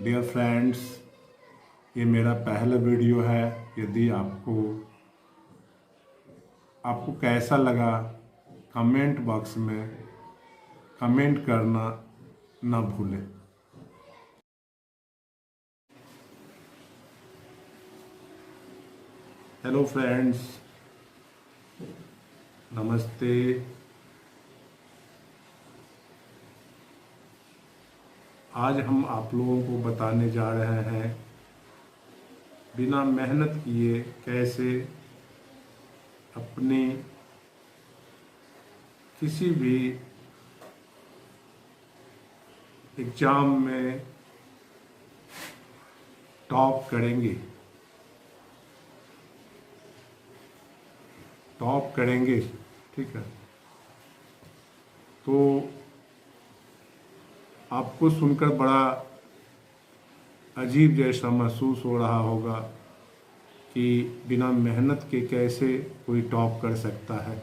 Dear friends, ये मेरा पहला वीडियो है। यदि आपको कैसा लगा, कमेंट बॉक्स में कमेंट करना ना भूलें। हेलो फ्रेंड्स, नमस्ते। आज हम आप लोगों को बताने जा रहे हैं बिना मेहनत किए कैसे अपनी किसी भी एग्जाम में टॉप करेंगे। ठीक है, तो आपको सुनकर बड़ा अजीब जैसा महसूस हो रहा होगा कि बिना मेहनत के कैसे कोई टॉप कर सकता है।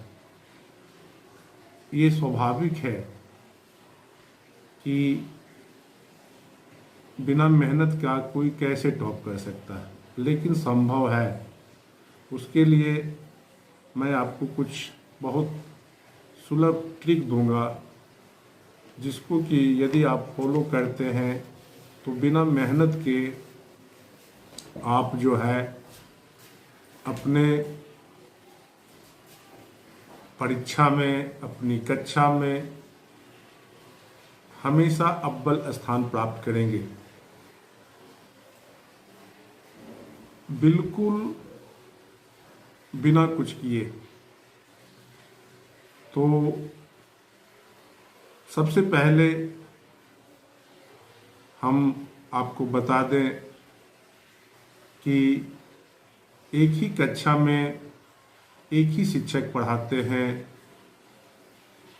ये स्वाभाविक है कि बिना मेहनत का कोई कैसे टॉप कर सकता है, लेकिन संभव है। उसके लिए मैं आपको कुछ बहुत सुलभ ट्रिक दूंगा, जिसको कि यदि आप फॉलो करते हैं तो बिना मेहनत के आप जो है अपने परीक्षा में, अपनी कक्षा में हमेशा अव्वल स्थान प्राप्त करेंगे। बिल्कुल बिना कुछ किए। तो सबसे पहले हम आपको बता दें कि एक ही कक्षा में एक ही शिक्षक पढ़ाते हैं।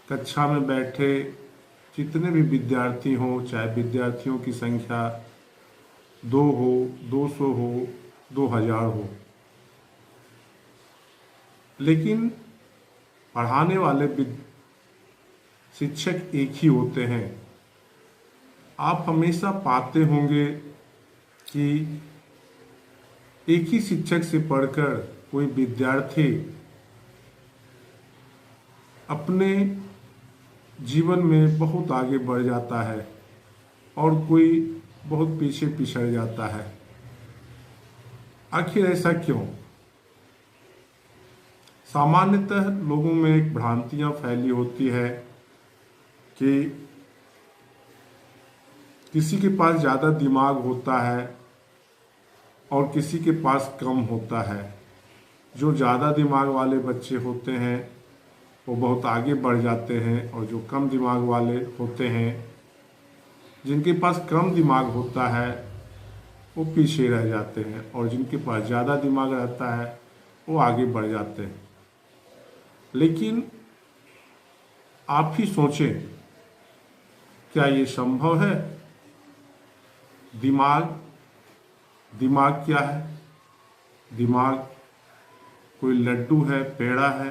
कक्षा में बैठे जितने भी विद्यार्थी हों, चाहे विद्यार्थियों की संख्या 2 हो, 200 हो, 2000 हो, लेकिन पढ़ाने वाले शिक्षक एक ही होते हैं। आप हमेशा पाते होंगे कि एक ही शिक्षक से पढ़कर कोई विद्यार्थी अपने जीवन में बहुत आगे बढ़ जाता है और कोई बहुत पीछे पिछड़ जाता है। आखिर ऐसा क्यों? सामान्यतः लोगों में एक भ्रांतियां फैली होती है कि किसी के पास ज़्यादा दिमाग होता है और किसी के पास कम होता है। जो ज़्यादा दिमाग वाले बच्चे होते हैं वो बहुत आगे बढ़ जाते हैं, और जो कम दिमाग वाले होते हैं, जिनके पास कम दिमाग होता है, वो पीछे रह जाते हैं, और जिनके पास ज़्यादा दिमाग रहता है वो आगे बढ़ जाते हैं। लेकिन आप ही सोचें, क्या ये संभव है? दिमाग क्या है? दिमाग कोई लड्डू है, पेड़ा है,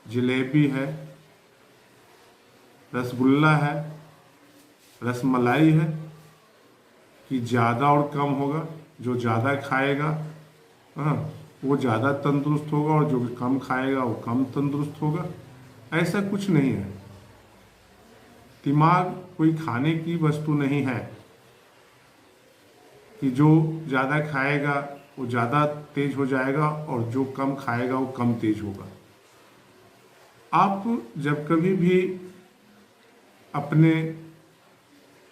जलेबी है, रसगुल्ला है, रसमलाई है कि ज़्यादा और कम होगा? जो ज़्यादा खाएगा वो ज़्यादा तंदुरुस्त होगा, और जो कम खाएगा वो कम तंदुरुस्त होगा? ऐसा कुछ नहीं है। दिमाग कोई खाने की वस्तु नहीं है कि जो ज़्यादा खाएगा वो ज़्यादा तेज हो जाएगा और जो कम खाएगा वो कम तेज होगा। आप जब कभी भी अपने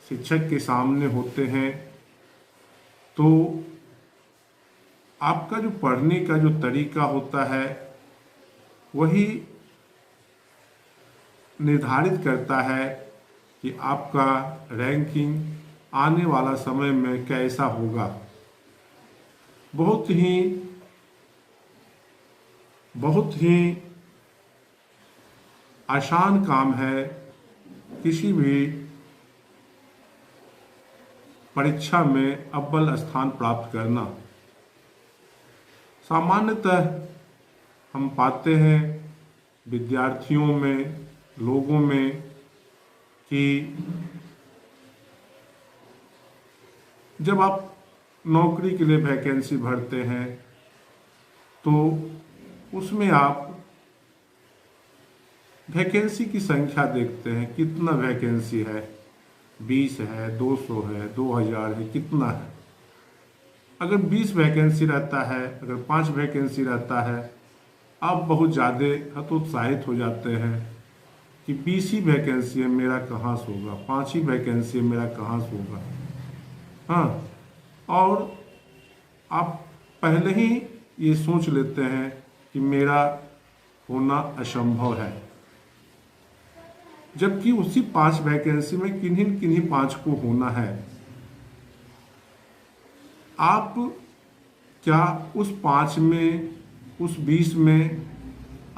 शिक्षक के सामने होते हैं तो आपका जो पढ़ने का जो तरीका होता है वही निर्धारित करता है कि आपका रैंकिंग आने वाला समय में कैसा होगा। बहुत ही आसान काम है किसी भी परीक्षा में अव्वल स्थान प्राप्त करना। सामान्यतः हम पाते हैं विद्यार्थियों में, लोगों में कि जब आप नौकरी के लिए वैकेंसी भरते हैं तो उसमें आप वैकेंसी की संख्या देखते हैं, कितना वैकेंसी है, 20 है, 200 है, 2000 है, कितना है। अगर 20 वैकेंसी रहता है, अगर 5 वैकेंसी रहता है, आप बहुत ज़्यादा हतोत्साहित हो जाते हैं कि 20 ही वैकेंसी है, मेरा कहाँ से होगा, 5 ही वैकेंसी है, मेरा कहाँ से होगा। हाँ, और आप पहले ही ये सोच लेते हैं कि मेरा होना असंभव है, जबकि उसी 5 वैकेंसी में किन्हीं किन्हीं 5 को होना है। आप क्या उस 5 में, उस 20 में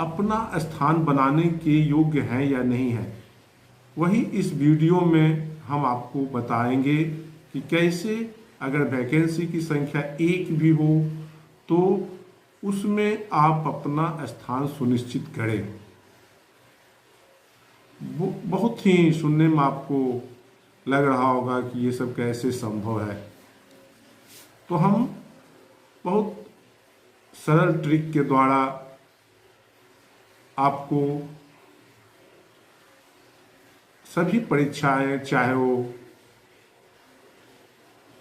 अपना स्थान बनाने के योग्य हैं या नहीं है? वही इस वीडियो में हम आपको बताएंगे कि कैसे अगर वैकेंसी की संख्या 1 भी हो तो उसमें आप अपना स्थान सुनिश्चित करें। बहुत ही सुनने में आपको लग रहा होगा कि ये सब कैसे संभव है, तो हम बहुत सरल ट्रिक के द्वारा आपको सभी परीक्षाएं, चाहे वो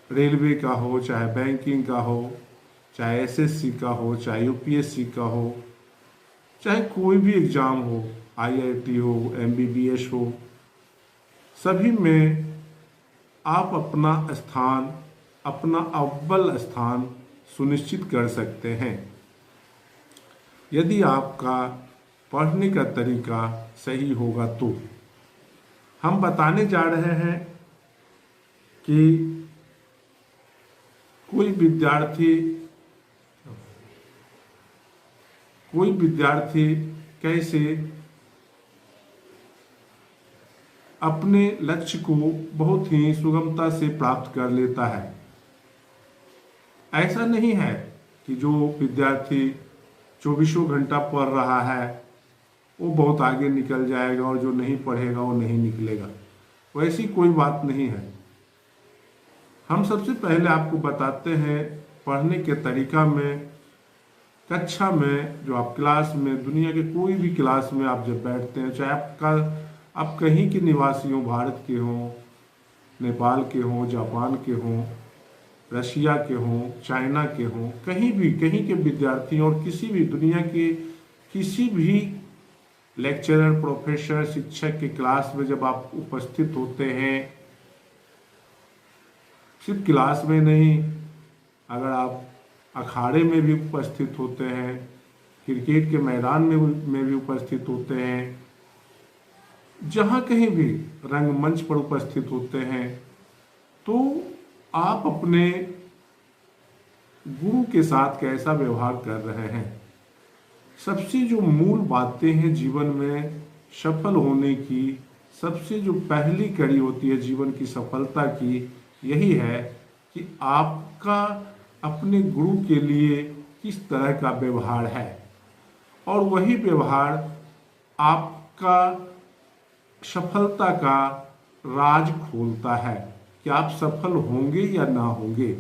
रेलवे का हो, चाहे बैंकिंग का हो, चाहे एसएससी का हो, चाहे यूपीएससी का हो, चाहे कोई भी एग्ज़ाम हो, आईआईटी हो, एमबीबीएस हो, सभी में आप अपना स्थान, अपना अव्वल स्थान सुनिश्चित कर सकते हैं यदि आपका पढ़ने का तरीका सही होगा। तो हम बताने जा रहे हैं कि कोई विद्यार्थी कैसे अपने लक्ष्य को बहुत ही सुगमता से प्राप्त कर लेता है। ऐसा नहीं है कि जो विद्यार्थी 24 घंटा पढ़ रहा है वो बहुत आगे निकल जाएगा और जो नहीं पढ़ेगा वो नहीं निकलेगा, वैसी कोई बात नहीं है। हम सबसे पहले आपको बताते हैं पढ़ने के तरीका में, कक्षा में, जो आप क्लास में, दुनिया के कोई भी क्लास में आप जब बैठते हैं, चाहे आप कहीं के निवासी हो, भारत के हों, नेपाल के हों, जापान के हों, रशिया के हों, चाइना के हों, कहीं के विद्यार्थी और किसी भी दुनिया के किसी भी लेक्चरर, प्रोफेसर, शिक्षक के क्लास में जब आप उपस्थित होते हैं, सिर्फ क्लास में नहीं, अगर आप अखाड़े में भी उपस्थित होते हैं, क्रिकेट के मैदान में भी उपस्थित होते हैं, जहाँ कहीं भी रंगमंच पर उपस्थित होते हैं, तो आप अपने गुरु के साथ कैसा व्यवहार कर रहे हैं। सबसे जो मूल बातें हैं जीवन में सफल होने की, सबसे जो पहली कड़ी होती है जीवन की सफलता की, यही है कि आपका अपने गुरु के लिए किस तरह का व्यवहार है, और वही व्यवहार आपका सफलता का राज खोलता है कि आप सफल होंगे या ना होंगे।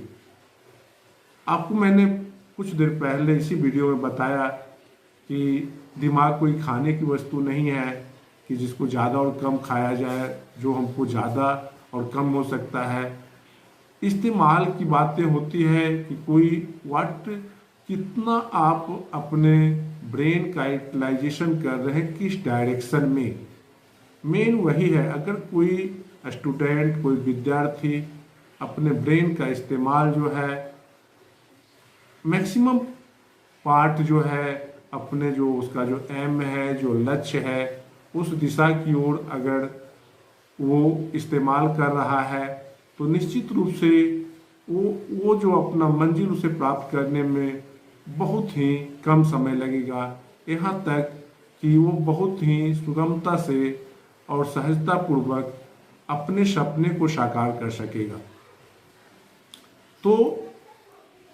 आपको मैंने कुछ देर पहले इसी वीडियो में बताया कि दिमाग कोई खाने की वस्तु नहीं है कि जिसको ज़्यादा और कम खाया जाए, जो हमको ज़्यादा और कम हो सकता है। इस्तेमाल की बातें होती है कि कितना आप अपने ब्रेन का यूटिलाइजेशन कर रहे हैं, किस डायरेक्शन में। मेन वही है, अगर कोई स्टूडेंट, कोई विद्यार्थी अपने ब्रेन का इस्तेमाल जो है, मैक्सिमम पार्ट जो है, अपने जो उसका जो एम है, जो लक्ष्य है, उस दिशा की ओर अगर वो इस्तेमाल कर रहा है तो निश्चित रूप से वो जो अपना मंजिल उसे प्राप्त करने में बहुत ही कम समय लगेगा, यहाँ तक कि वो बहुत ही सुगमता से और सहजतापूर्वक अपने सपने को साकार कर सकेगा। तो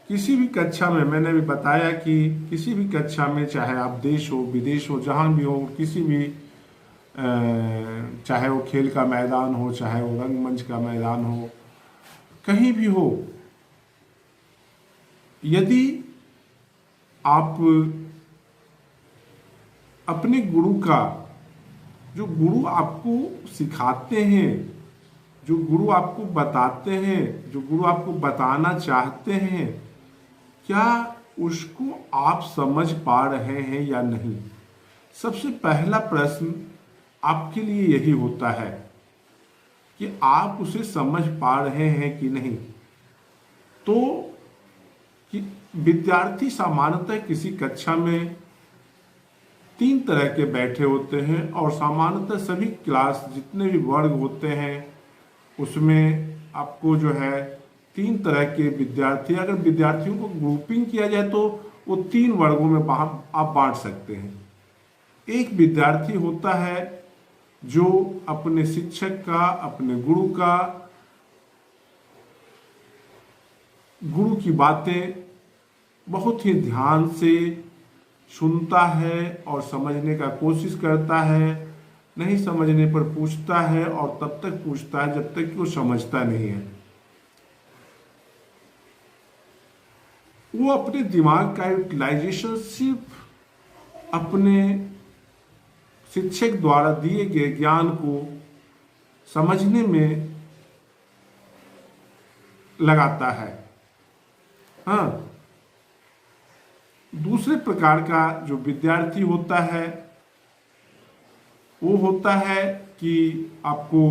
किसी भी कक्षा में, मैंने भी बताया कि किसी भी कक्षा में, चाहे आप देश हो, विदेश हो, जहाँ भी हो, किसी भी चाहे वो खेल का मैदान हो, चाहे वो रंगमंच का मैदान हो, कहीं भी हो, यदि आप अपने गुरु का, जो गुरु आपको सिखाते हैं, जो गुरु आपको बताते हैं, जो गुरु आपको बताना चाहते हैं, क्या उसको आप समझ पा रहे हैं या नहीं? सबसे पहला प्रश्न आपके लिए यही होता है कि आप उसे समझ पा रहे हैं कि नहीं। तो कि विद्यार्थी सामान्यतः किसी कक्षा में 3 तरह के बैठे होते हैं, और सामान्यतः सभी क्लास जितने भी वर्ग होते हैं उसमें आपको जो है 3 तरह के विद्यार्थी, अगर विद्यार्थियों को ग्रुपिंग किया जाए तो वो 3 वर्गों में आप बांट सकते हैं। एक विद्यार्थी होता है जो अपने शिक्षक का, अपने गुरु की बातें बहुत ही ध्यान से सुनता है और समझने का कोशिश करता है, नहीं समझने पर पूछता है, और तब तक पूछता है जब तक कि वो समझता नहीं है। वो अपने दिमाग का यूटिलाइजेशन सिर्फ अपने शिक्षक द्वारा दिए गए ज्ञान को समझने में लगाता है। हाँ, दूसरे प्रकार का जो विद्यार्थी होता है वो होता है कि आपको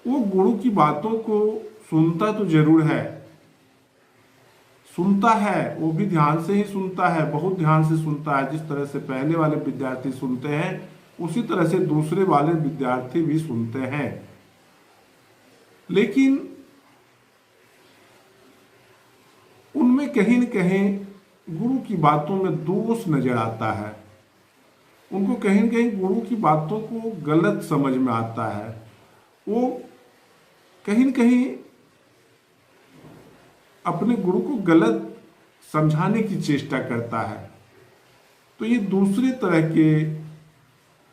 वो गुरु की बातों को सुनता तो जरूर है, सुनता है, वो भी ध्यान से ही सुनता है, बहुत ध्यान से सुनता है। जिस तरह से पहले वाले विद्यार्थी सुनते हैं उसी तरह से दूसरे वाले विद्यार्थी भी सुनते हैं। लेकिन उनमें कहीं न कहीं गुरु की बातों में दोष नजर आता है। उनको कहीं न कहीं गुरु की बातों को गलत समझ में आता है। वो कहीं न कहीं अपने गुरु को गलत समझाने की चेष्टा करता है। तो ये दूसरे तरह के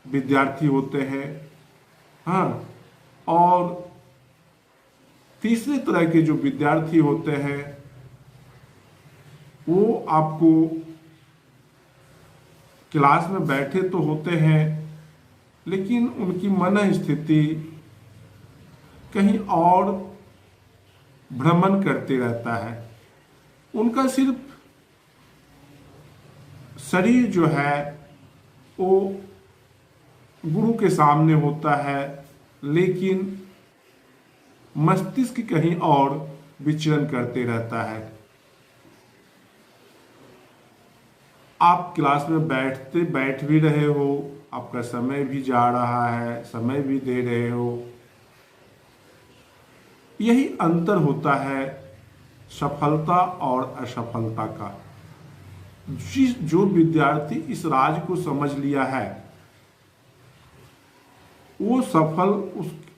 विद्यार्थी होते हैं। हाँ, और तीसरे तरह के जो विद्यार्थी होते हैं वो आपको क्लास में बैठे तो होते हैं, लेकिन उनकी मन स्थिति कहीं और भ्रमण करते रहता है। उनका सिर्फ शरीर जो है वो गुरु के सामने होता है, लेकिन मस्तिष्क कहीं और विचरण करते रहता है। आप क्लास में बैठ भी रहे हो, आपका समय भी जा रहा है, समय भी दे रहे हो। यही अंतर होता है सफलता और असफलता का। जो विद्यार्थी इस राज को समझ लिया है वो सफल,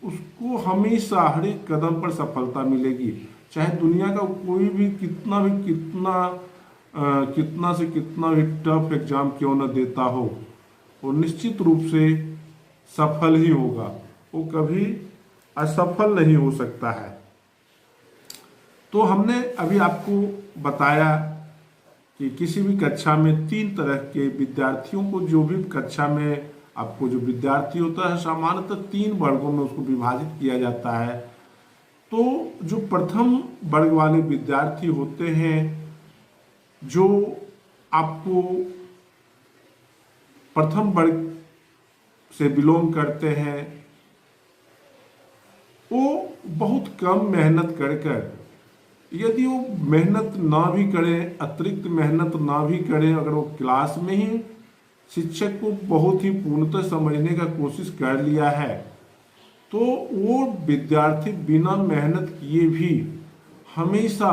उसको हमेशा हर एक कदम पर सफलता मिलेगी। चाहे दुनिया का कोई भी कितना से कितना भी टफ एग्जाम क्यों न देता हो, वो निश्चित रूप से सफल ही होगा, वो कभी असफल नहीं हो सकता है। तो हमने अभी आपको बताया कि किसी भी कक्षा में 3 तरह के विद्यार्थियों को, जो भी कक्षा में आपको जो विद्यार्थी होता है सामान्यतः 3 वर्गों में उसको विभाजित किया जाता है। तो जो प्रथम वर्ग वाले विद्यार्थी होते हैं, जो आपको प्रथम वर्ग से बिलोंग करते हैं, वो बहुत कम मेहनत कर यदि वो मेहनत ना भी करें, अतिरिक्त मेहनत ना भी करें, अगर वो क्लास में ही शिक्षक को बहुत ही पूर्णतः समझने का कोशिश कर लिया है, तो वो विद्यार्थी बिना मेहनत किए भी हमेशा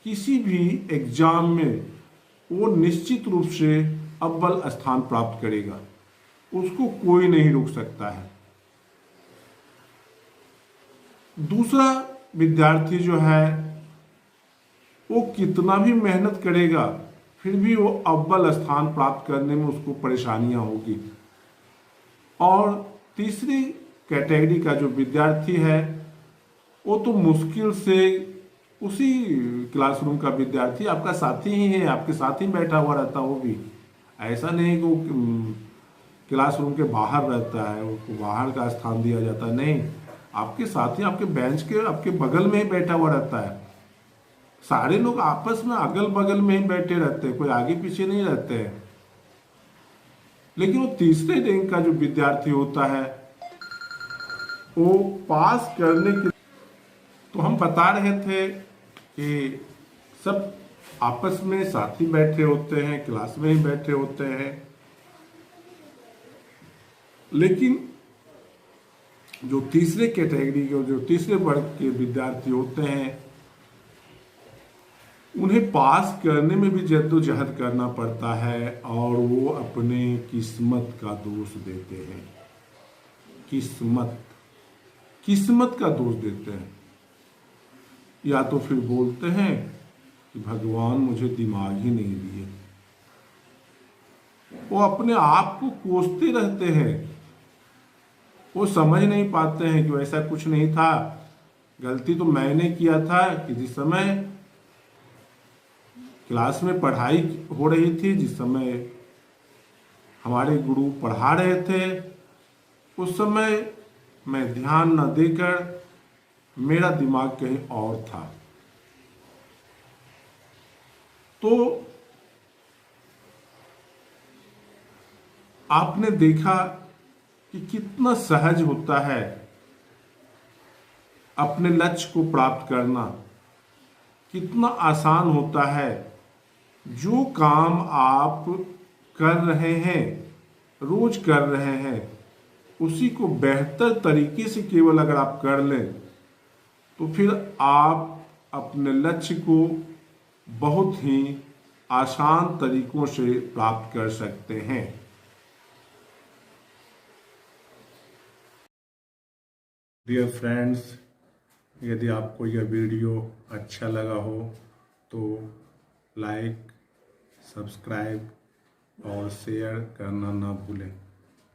किसी भी एग्जाम में वो निश्चित रूप से अव्वल स्थान प्राप्त करेगा। उसको कोई नहीं रोक सकता है। दूसरा विद्यार्थी जो है वो कितना भी मेहनत करेगा फिर भी वो अव्वल स्थान प्राप्त करने में उसको परेशानियां होगी। और तीसरी कैटेगरी का जो विद्यार्थी है वो तो मुश्किल से उसी क्लासरूम का विद्यार्थी आपका साथी ही है, आपके साथ ही बैठा हुआ रहता है। वो भी ऐसा नहीं कि वो क्लासरूम के बाहर रहता है, उसको बाहर का स्थान दिया जाता है, नहीं, आपके साथी आपके बेंच के आपके बगल में ही बैठा हुआ रहता है। सारे लोग आपस में अगल बगल में ही बैठे रहते हैं, कोई आगे पीछे नहीं रहते हैं। लेकिन वो तीसरे रैंक का जो विद्यार्थी होता है वो पास करने के, तो हम बता रहे थे कि सब आपस में साथी बैठे होते हैं, क्लास में ही बैठे होते हैं, लेकिन जो तीसरे कैटेगरी के जो तीसरे वर्ग के विद्यार्थी होते हैं उन्हें पास करने में भी जद्दोजहद करना पड़ता है और वो अपने किस्मत का दोष देते हैं। किस्मत का दोष देते हैं, या तो फिर बोलते हैं कि भगवान मुझे दिमाग ही नहीं दिए। वो अपने आप को कोसते रहते हैं, वो समझ नहीं पाते हैं कि ऐसा कुछ नहीं था, गलती तो मैंने किया था कि जिस समय क्लास में पढ़ाई हो रही थी, जिस समय हमारे गुरु पढ़ा रहे थे, उस समय मैं ध्यान न देकर मेरा दिमाग कहीं और था। तो आपने देखा कि कितना सहज होता है अपने लक्ष्य को प्राप्त करना, कितना आसान होता है। जो काम आप कर रहे हैं, रोज कर रहे हैं, उसी को बेहतर तरीके से केवल अगर आप कर लें तो फिर आप अपने लक्ष्य को बहुत ही आसान तरीकों से प्राप्त कर सकते हैं। डियर फ्रेंड्स, यदि आपको यह वीडियो अच्छा लगा हो तो लाइक, सब्सक्राइब और शेयर करना ना भूलें।